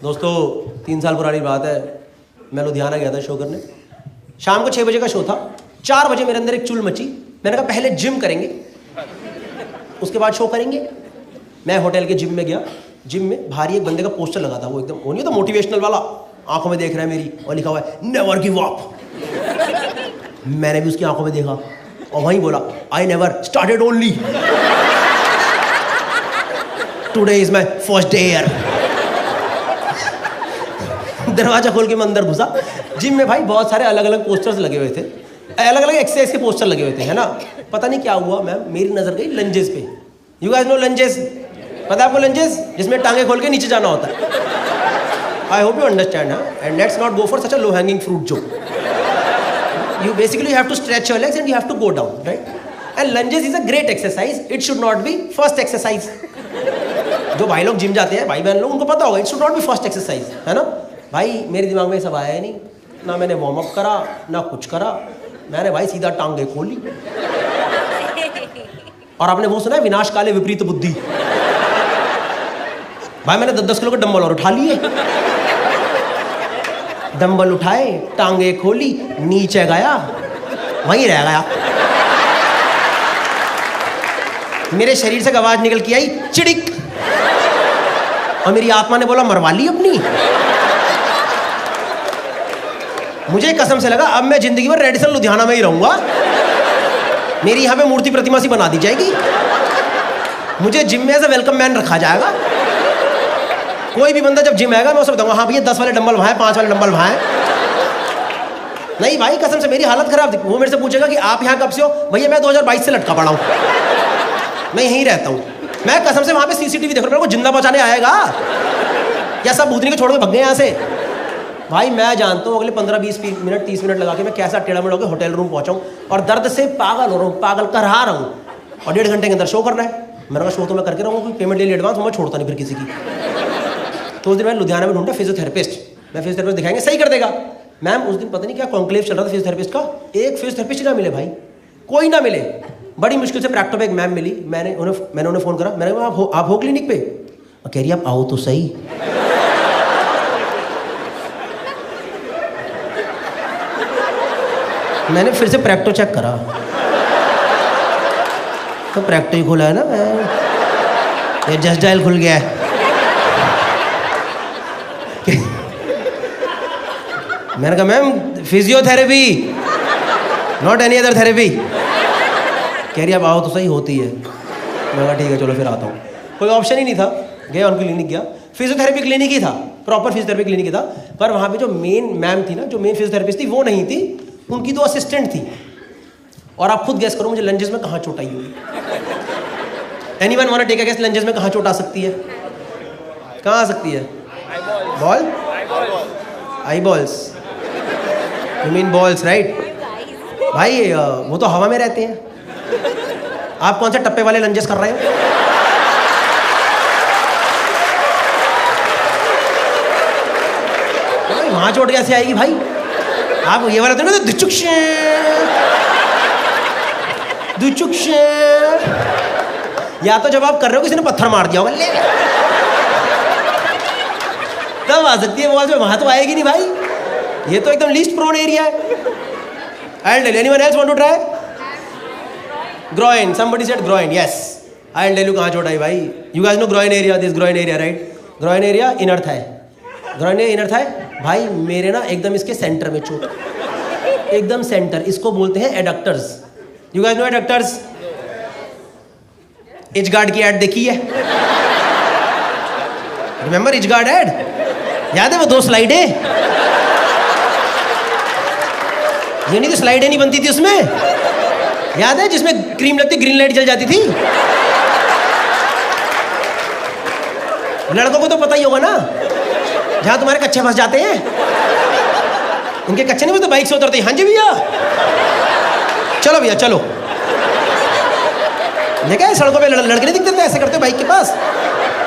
दोस्तों 3 साल पुरानी बात है, मैं लुधियाना गया था शो करने। शाम को 6 बजे का शो था। 4 बजे मेरे अंदर एक चुल मची। मैंने कहा पहले जिम करेंगे, उसके बाद शो करेंगे। मैं होटल के जिम में गया। जिम में भारी एक बंदे का पोस्टर लगा था, वो एकदम वो नहीं तो मोटिवेशनल वाला, आंखों में देख रहा है मेरी और लिखा हुआ है नेवर गिव अप। मैंने भी उसकी आंखों में देखा और वहीं बोला I never started only, today is my first day here. दरवाजा खोल के मैं अंदर घुसा। जिम में भाई बहुत सारे अलग अलग पोस्टर्स लगे हुए थे, अलग अलग एक्सरसाइज के पोस्टर लगे हुए थे, है ना। पता नहीं क्या हुआ मैम, मेरी नजर गई लंजेस पे। You guys know lunges? पता है आपको लंजेस? जिसमें टांगे खोल के नीचे जाना होता है। I hope you understand, and let's not go for such a low hanging fruit joke. You basically have to stretch your legs and you have to go down, right? And lunges is a great exercise. It should not be first exercise. जो भाई लोग gym जाते हैं, भाई बहन लोग, उनको पता होगा it should not be first exercise, है ना। भाई मेरे दिमाग में सब आया ही नहीं, ना मैंने वार्म अप करा ना कुछ करा। मैंने भाई सीधा टांगे खोली। और आपने वो सुना है विनाश काले विपरीत बुद्धि? भाई मैंने 10-10 किलो के डंबल और उठा लिए। डंबल उठाए, टांगे खोली, नीचे गया, वहीं रह गया। मेरे शरीर से आवाज निकल के आई चिड़िक, और मेरी आत्मा ने बोला मरवा ली अपनी। मुझे कसम से लगा अब मैं जिंदगी भर रेडिसन लुधियाना में ही रहूंगा। मेरी यहाँ पे मूर्ति प्रतिमा सी बना दी जाएगी, मुझे जिम में एज अ वेलकम मैन रखा जाएगा। कोई भी बंदा जब जिम आएगा मैं उसे बताऊंगा हाँ भैया 10 वाले डंबल वहाँ हैं, 5 वाले डंबल वहाँ हैं। नहीं भाई कसम से मेरी हालत खराब थी। वो मेरे से पूछेगा कि आप यहाँ कब से हो? भैया मैं 2022 से लटका पड़ा हूँ, मैं यहीं रहता हूँ। मैं कसम से वहाँ पे सीसीटीवी देख रहा हूँ, मेरे को जिंदा बचाने आएगा क्या? सब भूतनी को छोड़ के भग गए यहाँ से। भाई मैं जानता हूँ अगले 15-20 मिनट 30 मिनट लगा के मैं कैसा टेढ़ा मेढ़ा होकर होटल रूम पहुँचाऊँ, और दर्द से पागल हो रहा हूँ, पागल करहा रहा हूँ। और 1.5 घंटे के अंदर शो करना है। मेरा कहा शो तो मैं करके रहूँगा, कोई पेमेंट ले ली एडवांस, मैं छोड़ता नहीं फिर किसी की। तो उस दिन मैंने लुधियाना में ढूंढा फिजियोथेरेपिस्ट। मैं फिजियोथेरेपिस्ट दिखाएंगे सही कर देगा। मैम उस दिन पता नहीं क्या कॉन्क्लेव चल रहा था फिजियोथेरेपिस्ट का, एक फिजियोथेरेपिस्ट ही ना मिले भाई, कोई ना मिले। बड़ी मुश्किल से प्रैक्टो पे एक मैम मिली। मैंने उन्हें फ़ोन करा, मैंने कहा आप हो क्लिनिक पे? कह रही आप आओ तो सही। मैंने फिर से प्रैक्टो चेक करा तो प्रैक्टो ही खुला है ना, ये जस्ट डायल खुल गया है। मैंने कहा ma'am physiotherapy, not any other therapy. कह रही अब आओ तो सही, होती है। मैं कहा ठीक है चलो फिर आता हूँ। कोई ऑप्शन ही नहीं था, गया उनकी क्लिनिक गया। फिजियोथेरेपी क्लिनिक ही था, प्रॉपर फिजियोथेरेपी क्लिनिक ही था। पर वहाँ पे जो मेन मैम थी ना, जो मेन फिजियोथेरेपिस्ट थी वो नहीं थी, उनकी तो असिस्टेंट थी। और आप खुद गेस करो मुझे लंजेस में कहाँ चोट आई होगी। Anyone want to take a guess lunges में कहाँ चोट आ सकती है? कहाँ आ सकती है? Ball, I balls, you mean balls right? भाई वो तो हवा में रहते हैं। आप कौन से टप्पे वाले लंजेस कर रहे हो? भाई वहां चोट कैसे आएगी भाई? आप ये वाला तो ना दुचुक्ष, या तो जब आप कर रहे हो किसी ने पत्थर मार दिया होगा तब आ सकती है बॉल, वहां तो आएगी नहीं भाई। ये तो एकदम लीस्ट प्रोन एरिया है। I'll tell you. Anyone else want to try? Groin. Somebody said groin. Yes. I'll tell you कहाँ चोट आई भाई. You guys know groin area. This groin area, right? Groin area inner thigh. Groin area inner thigh. भाई मेरे ना एकदम इसके centre में चोट, एकदम सेंटर। इसको बोलते हैं एडक्टर्स। You guys know एडक्टर्स? इचगार्ड की ऐड देखी है? Remember Itchguard ad? याद है वो 2 स्लाइडें? ये नहीं तो स्लाइडें नहीं बनती थी उसमें, याद है? जिसमें क्रीम लगती ग्रीन लाइट जल जाती थी। लड़कों को तो पता ही होगा ना, जहां तुम्हारे कच्चे फंस जाते हैं। उनके कच्चे नहीं, वो तो बाइक से उतरते हैं। हाँ जी भैया, चलो भैया चलो। देखा है सड़कों पे लड़के नहीं दिखते थे ऐसे करते बाइक के पास,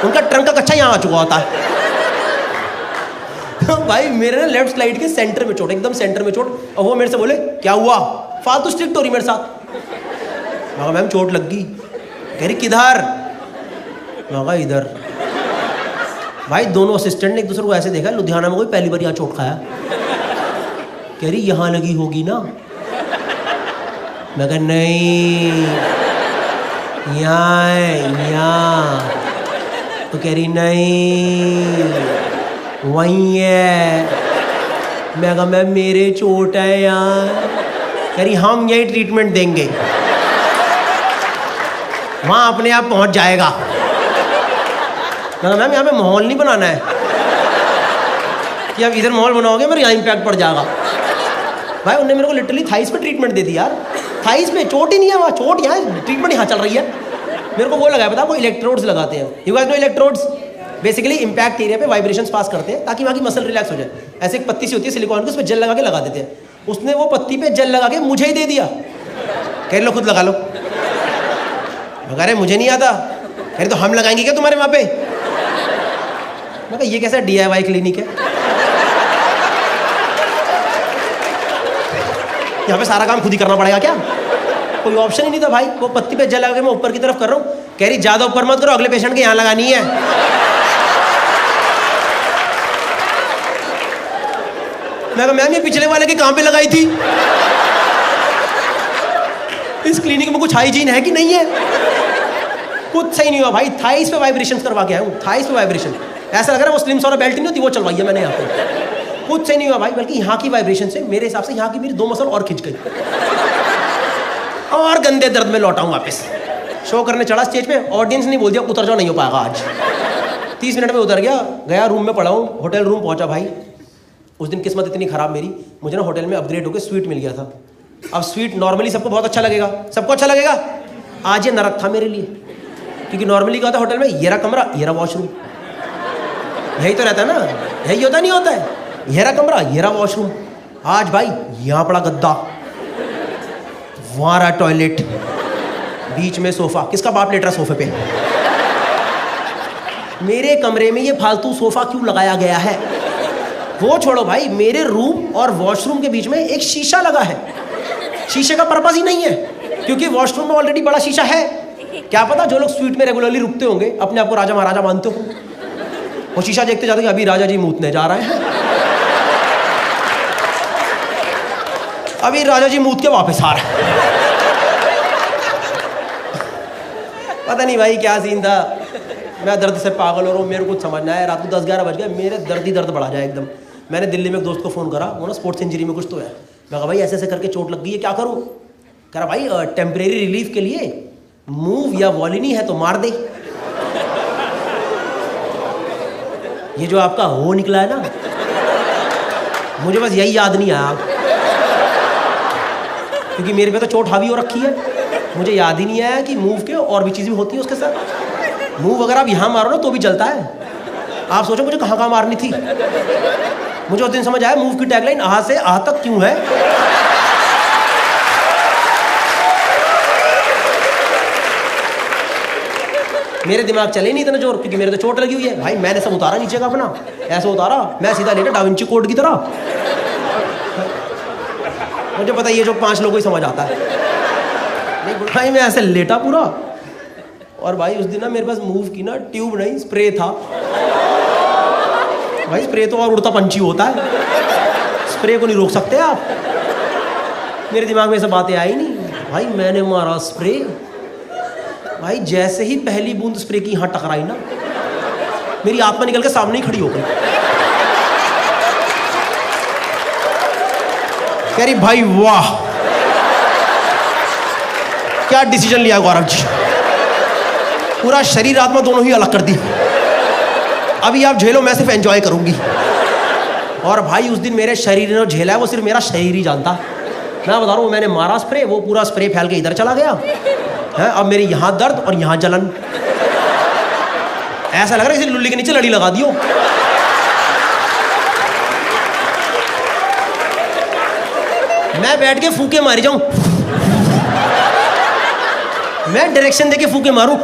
उनका ट्रंक का कच्चा यहाँ आ चुका होता है। भाई मेरे ना लेफ्ट स्लाइड के सेंटर में चोट, एकदम सेंटर में चोट। और वो मेरे से बोले क्या हुआ? फालतू स्ट्रिक्ट हो रही मेरे साथ। मैम चोट लग गई। कह रही किधर? इधर। भाई दोनों असिस्टेंट ने एक दूसरे को ऐसे देखा, लुधियाना में कोई पहली बार यहाँ चोट खाया। कह रही यहाँ लगी होगी ना। मैं कहा नहीं, यहाँ है यहाँ। तो कह रही नहीं वहीं है। मैं कहा मैं मेरे चोट है यहाँ। कह रही हम यही ट्रीटमेंट देंगे, वहाँ अपने आप पहुँच जाएगा। मैं कहा मैम यहाँ पे माहौल नहीं बनाना है कि आप इधर माहौल बनाओगे मेरे यहाँ इम्पैक्ट पड़ जाएगा। भाई उन्होंने मेरे को लिटरली थाइस पे ट्रीटमेंट दे दी यार। थाइस पे चोट ही नहीं है, वहाँ चोट यहाँ है, ट्रीटमेंट यहाँ चल रही है। मेरे को वो लगाया पता, वो इलेक्ट्रोड्स लगाते हैं। You guys know electrodes? Basically impact area पे वाइब्रेशंस पास करते हैं ताकि वहाँ की मसल रिलैक्स हो जाए। ऐसे एक पत्ती सी होती है सिलिकॉन की, उस पर जेल लगा के लगा देते हैं। उसने वो पत्ती पे जेल लगा के मुझे ही दे दिया, कह लो खुद लगा लो। कह रहे मुझे नहीं आता। कह रहे तो हम लगाएंगे क्या तुम्हारे वहाँ पे? मैं कहा ये कैसा DIY क्लिनिक है, यहाँ पे सारा काम खुद ही करना पड़ेगा क्या? कोई ऑप्शन ही नहीं था भाई। वो पत्ती पे जल लगा के मैं ऊपर की तरफ कर रहा हूँ। कह रही ज्यादा ऊपर मत करो, अगले पेशेंट के यहाँ लगानी है। मैं कहा मैम ये पिछले वाले के कहाँ पे लगाई थी? इस क्लिनिक में कुछ हाइजीन है कि नहीं है? कुछ सही नहीं हुआ भाई। थाइस पे वाइब्रेशन करवा के आया हूँ, थाइस पे वाइब्रेशन। ऐसा लग रहा है वो स्लिम सोना बेल्ट नहीं होती, वो चलवाई है मैंने यहाँ पे। कुछ सही नहीं हुआ भाई, बल्कि यहाँ की वाइब्रेशन से मेरे हिसाब से यहाँ की मेरी 2 मसल और खिंच गई और गंदे दर्द में लौटा हूँ वापस। शो करने चढ़ा स्टेज पे, ऑडियंस ने बोल दिया उतर जाओ, नहीं हो पाएगा आज। 30 मिनट में उतर गया रूम में पड़ा हूँ। होटल रूम पहुँचा भाई। उस दिन किस्मत इतनी खराब मेरी, मुझे ना होटल में अपग्रेड होकर स्वीट मिल गया था। अब स्वीट नॉर्मली सबको बहुत अच्छा लगेगा, सबको अच्छा लगेगा। आज ये नरक था मेरे लिए, क्योंकि नॉर्मली क्या होता है होटल में, ये रहा कमरा, ये रहा वॉशरूम। यही तो रहता है ना, यही होता नहीं होता है? ये रहा कमरा, ये रहा वॉशरूम। आज भाई यहाँ पड़ा गद्दा, वहाँ रहा टॉयलेट, बीच में सोफा। किसका बाप लेट रहा सोफे पे? मेरे कमरे में ये फालतू सोफा क्यों लगाया गया है? वो छोड़ो भाई, मेरे रूम और वॉशरूम के बीच में एक शीशा लगा है। शीशे का पर्पस ही नहीं है, क्योंकि वॉशरूम में ऑलरेडी बड़ा शीशा है। क्या पता जो लोग स्वीट में रेगुलरली रुकते होंगे, अपने आप को राजा महाराजा मानते हो, वो शीशा देखते जाते अभी राजा जी मूतने जा रहे हैं, अभी राजा जी मूत के वापस आ रहे हैं। पता नहीं भाई क्या सीन था। मैं दर्द से पागल हो रहा हूँ, मेरे को कुछ समझ नहीं आया। रात को 10-11 बज गए, मेरे दर्द ही दर्द बढ़ा जाए एकदम। मैंने दिल्ली में एक दोस्त को फ़ोन करा, वो ना स्पोर्ट्स इंजरी में कुछ तो है। मैं कहा भाई ऐसे ऐसे करके चोट लग गई है, क्या करूँ? कह रहा भाई टेम्परेरी रिलीफ के लिए मूव या वॉलिनी है तो मार दे। ये जो आपका हो निकला है ना, मुझे बस यही याद नहीं आया, क्योंकि मेरे पे तो चोट हावी हो रखी है। मुझे याद ही नहीं आया कि मूव के और भी चीज़ें होती है उसके साथ। मूव अगर आप यहाँ मारो ना तो भी जलता है। आप सोचो मुझे कहाँ कहाँ मारनी थी। मुझे उस दिन समझ आया मूव की टैगलाइन आ से आ तक क्यों है। मेरे दिमाग चले नहीं इतना जोर, क्योंकि मेरे तो चोट लगी हुई है। भाई मैंने सब उतारा नीचे का अपना, ऐसे उतारा, मैं सीधा लेटा डाविंची कोड की तरह। मुझे पता ये जो 5 लोगों को ही समझ आता है। नहीं भाई मैं ऐसे लेटा पूरा, और भाई उस दिन ना मेरे पास मूव की ना ट्यूब नहीं, स्प्रे था। भाई स्प्रे तो और उड़ता पंछी होता है, स्प्रे को नहीं रोक सकते आप। मेरे दिमाग में ऐसा बातें आई नहीं। भाई मैंने मारा स्प्रे, भाई जैसे ही पहली बूंद स्प्रे की यहाँ टकराई ना, मेरी आत्मा निकल के सामने ही खड़ी हो गई। कह रही भाई वाह क्या डिसीजन लिया गौरव जी, पूरा शरीर आत्मा दोनों ही अलग कर दी। अभी आप झेलो, मैं सिर्फ एंजॉय करूंगी। और भाई उस दिन मेरे शरीर ने झेला है वो सिर्फ मेरा शरीर ही जानता। मैं बता रहा हूँ, मैंने मारा स्प्रे, वो पूरा स्प्रे फैल के इधर चला गया है। अब मेरी यहाँ दर्द और यहाँ जलन, ऐसा लग रहा है किसी लुल्ली के नीचे लड़ी लगा दियो। मैं बैठ के फूके मारी जाऊं, मैं डायरेक्शन देके फूके मारूं,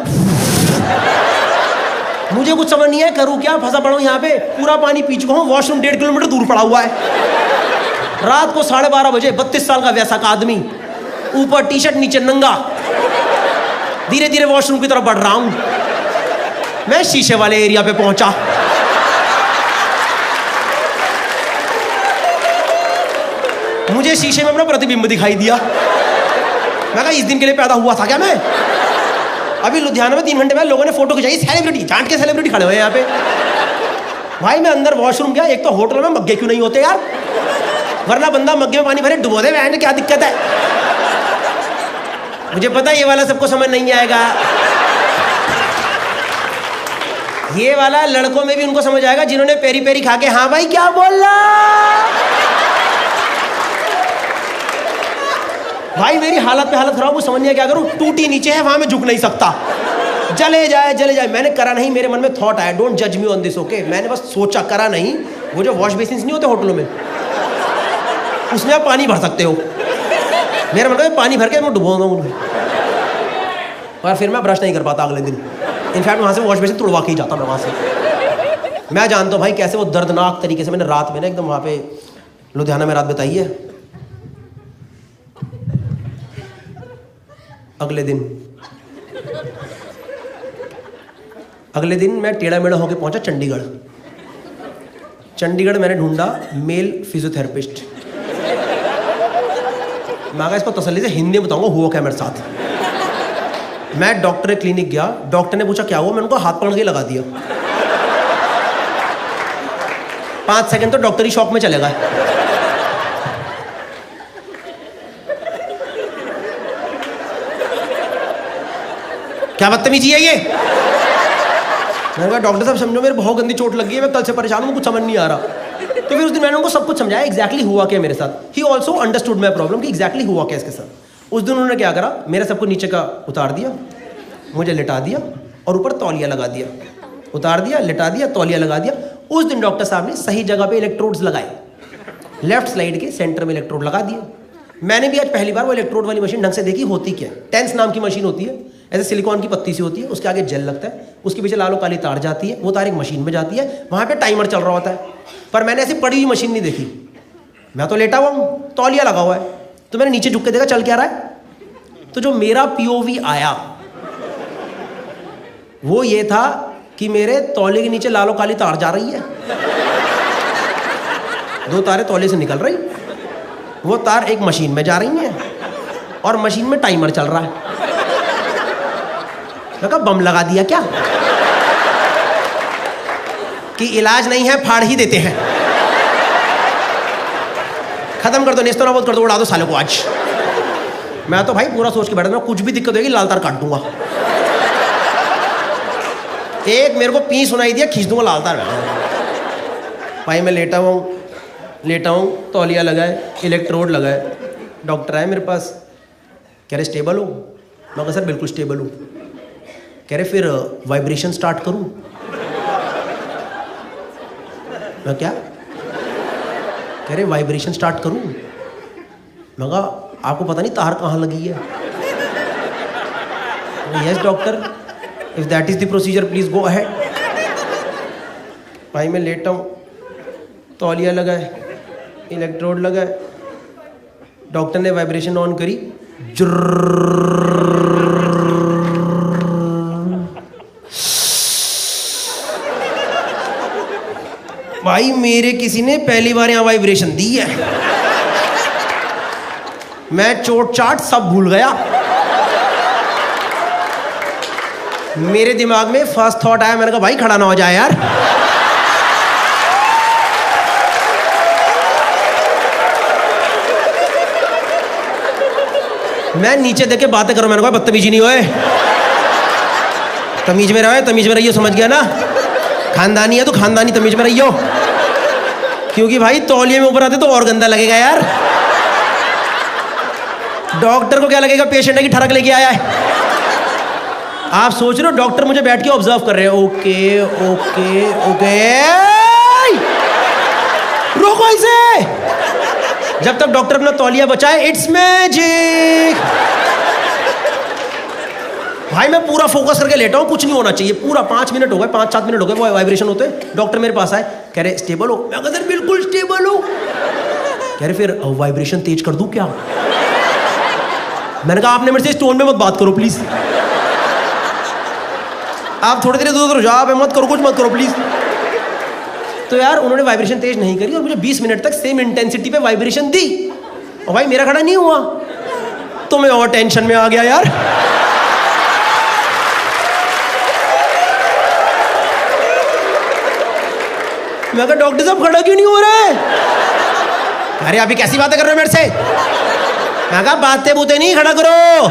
मुझे कुछ समझ नहीं है करूं क्या। फंसा पड़ा हूं यहाँ पे, पूरा पानी पी चुका हूं, वॉशरूम 1.5 किलोमीटर दूर पड़ा हुआ है। रात को 12:30 बजे 32 साल का वैसा का आदमी, ऊपर टी शर्ट नीचे नंगा, धीरे धीरे वॉशरूम की तरफ बढ़ रहा हूं। मैं शीशे वाले एरिया पे पहुंचा। मुझे शीशे में अपना प्रतिबिंब दिखाई दिया। मैं कहा इस दिन के लिए पैदा हुआ था क्या मैं? अभी लुधियाना में 3 घंटे बाद लोगों ने फोटो खिंचाई, सेलिब्रिटी, जान के सेलिब्रिटी खड़े हुए हैं यहाँ पे। भाई मैं अंदर वॉशरूम गया, एक तो होटल में मग्गे क्यों नहीं होते यार, वरना बंदा मग्गे में पानी भरे डुबो दे, वह क्या दिक्कत है। मुझे पता है ये वाला सबको समझ नहीं आएगा, ये वाला लड़कों में भी उनको समझ आएगा जिन्होंने पेरी पेरी खा के हाँ भाई क्या बोल रहा। भाई मेरी हालत पे हालत खराब, वो समझ नहीं क्या करूं, टूटी नीचे है वहां मैं झुक नहीं सकता, जले जाए। मैंने करा नहीं, मेरे मन में थॉट आया, डोंट जज मी ऑन दिस ओके। मैंने बस सोचा, करा नहीं। वो जो वॉश बेसिन नहीं होते होटलों में, उसमें आप पानी भर सकते हो। मेरा मन में पानी भर के मैं डुबोऊंगा उन्हें, और फिर मैं ब्रश नहीं कर पाता अगले दिन। इनफैक्ट वहां से वॉश बेसिन तुड़वा के ही जाता मैं वहां से। मैं जानता हूँ भाई कैसे वो दर्दनाक तरीके से मैंने रात में ना एकदम वहां पे लुधियाना में रात बिताई है। अगले दिन मैं टेढ़ा मेढ़ा होकर पहुंचा चंडीगढ़ मैंने ढूंढा मेल फिजियोथेरेपिस्ट। मैं इसको तसल्ली से हिंदी में बताऊंगा हुआ क्या मेरे साथ। मैं डॉक्टर के क्लिनिक गया, डॉक्टर ने पूछा क्या हुआ, मैंने उनको हाथ पकड़ के लगा दिया। 5 सेकंड तो डॉक्टर ही शॉक में चले गए। क्या बदतमीजी है ये। मैंने कहा डॉक्टर साहब समझो मेरे बहुत गंदी चोट लगी है, मैं कल से परेशान हूँ, कुछ समझ नहीं आ रहा। तो फिर उस दिन मैंने उनको सब कुछ समझाया एग्जैक्टली हुआ क्या मेरे साथ। He also understood my problem कि एग्जैक्टली हुआ क्या इसके साथ। उस दिन उन्होंने क्या करा, मेरे सबको नीचे का उतार दिया, मुझे लिटा दिया और ऊपर तौलिया लगा दिया। उतार दिया, लिटा दिया, तौलिया लगा दिया। उस दिन डॉक्टर साहब ने सही जगह पे इलेक्ट्रोड्स लगाए, लेफ्ट साइड के सेंटर में इलेक्ट्रोड लगा दिए। मैंने भी आज पहली बार वो इलेक्ट्रोड वाली मशीन ढंग से देखी होती क्या। टेंस नाम की मशीन होती है, ऐसे सिलिकॉन की पत्ती सी होती है, उसके आगे जेल लगता है, उसके पीछे लालो काली तार जाती है, वो तार एक मशीन में जाती है, वहां पे टाइमर चल रहा होता है। पर मैंने ऐसी पड़ी हुई मशीन नहीं देखी, मैं तो लेटा हुआ हूँ, तौलिया लगा हुआ है। तो मैंने नीचे झुक के देखा चल क्या रहा है। तो जो मेरा पीओवी आया वो ये था कि मेरे तौलिए के नीचे लालो काली तार जा रही है, 2 तारें तौलिए से निकल रही, वो तार एक मशीन में जा रही हैं और मशीन में टाइमर चल रहा है। मैं कहा बम लगा दिया क्या कि इलाज नहीं है फाड़ ही देते हैं, खत्म कर दो, नेस्तो नाबूद कर दो, उड़ा दो सालों को आज। मैं तो भाई पूरा सोच के बैठा था कुछ भी दिक्कत होगी लाल तार काट दूंगा। एक मेरे को पी सुनाई दिया, खींच दूंगा लाल तार। भाई मैं लेटा हूँ, तौलिया लगाए, इलेक्ट्रोड लगाए। डॉक्टर आए मेरे पास, कह रहे स्टेबल हो। मैं कहा सर बिल्कुल स्टेबल हूँ। कह रहे फिर वाइब्रेशन स्टार्ट करूँ। मैं क्या, कह रहे वाइब्रेशन स्टार्ट करूँ। मैं कहा आपको पता नहीं तार कहाँ लगी है। Yes doctor, if that is the procedure please go ahead. भाई मैं लेटा हूँ, तौलिया लगाए, इलेक्ट्रोड लगाए, डॉक्टर ने वाइब्रेशन ऑन करी, भाई मेरे किसी ने पहली बार यहां वाइब्रेशन दी है। मैं चोट चाट सब भूल गया। मेरे दिमाग में फर्स्ट थॉट आया, मैंने कहा भाई खड़ा ना हो जाए यार। मैं नीचे देख के बातें करूं, मैंने कहा बदतमीजी नहीं होए, तमीज में रहो, तमीज में रहियो, समझ गया ना। खानदानी है तो खानदानी तमीज में रहियो, क्योंकि भाई तौलिए में ऊपर आते तो और गंदा लगेगा यार। डॉक्टर को क्या लगेगा पेशेंट है कि ठरक लेके आया है। आप सोच रहे हो डॉक्टर मुझे बैठ के ऑब्जर्व कर रहे हैं। ओके ओके ओके, रोको इसे। जब तक डॉक्टर अपना तौलिया बचाए, इट्स मैजिक। भाई मैं पूरा फोकस करके लेटा हूँ, कुछ नहीं होना चाहिए। पूरा 5 मिनट हो गए, 5-7 मिनट हो गए वो वाइब्रेशन होते। डॉक्टर मेरे पास आए, कह रहे स्टेबल हो। मैं कहता बिल्कुल स्टेबल हो। कह रहे फिर वाइब्रेशन तेज कर दूं क्या। मैंने कहा आपने मेरे से स्टोन में मत बात करो प्लीज, आप थोड़ी देर दूर हो जाओ, मत करो, कुछ मत करो प्लीज। तो यार उन्होंने वाइब्रेशन तेज नहीं करी और मुझे 20 मिनट तक सेम इंटेंसिटी पे वाइब्रेशन दी। और भाई मेरा खड़ा नहीं हुआ तो मैं और टेंशन में आ गया यार। मैं कहा डॉक्टर साहब खड़ा क्यों नहीं हो रहा है? अरे अभी कैसी बातें कर रहे हो मेरे से? मैं कहा बातें बूते नहीं, खड़ा करो।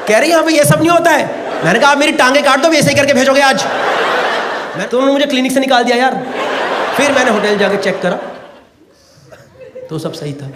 कह रही यहाँ पे ये सब नहीं होता है। मैंने कहा आप मेरी टांगे काट दो, वैसे ही करके भेजोगे आज। मैं तो उन्होंने मुझे क्लिनिक से निकाल दिया यार। फिर मैंने होटल जाके चेक करा तो सब सही था।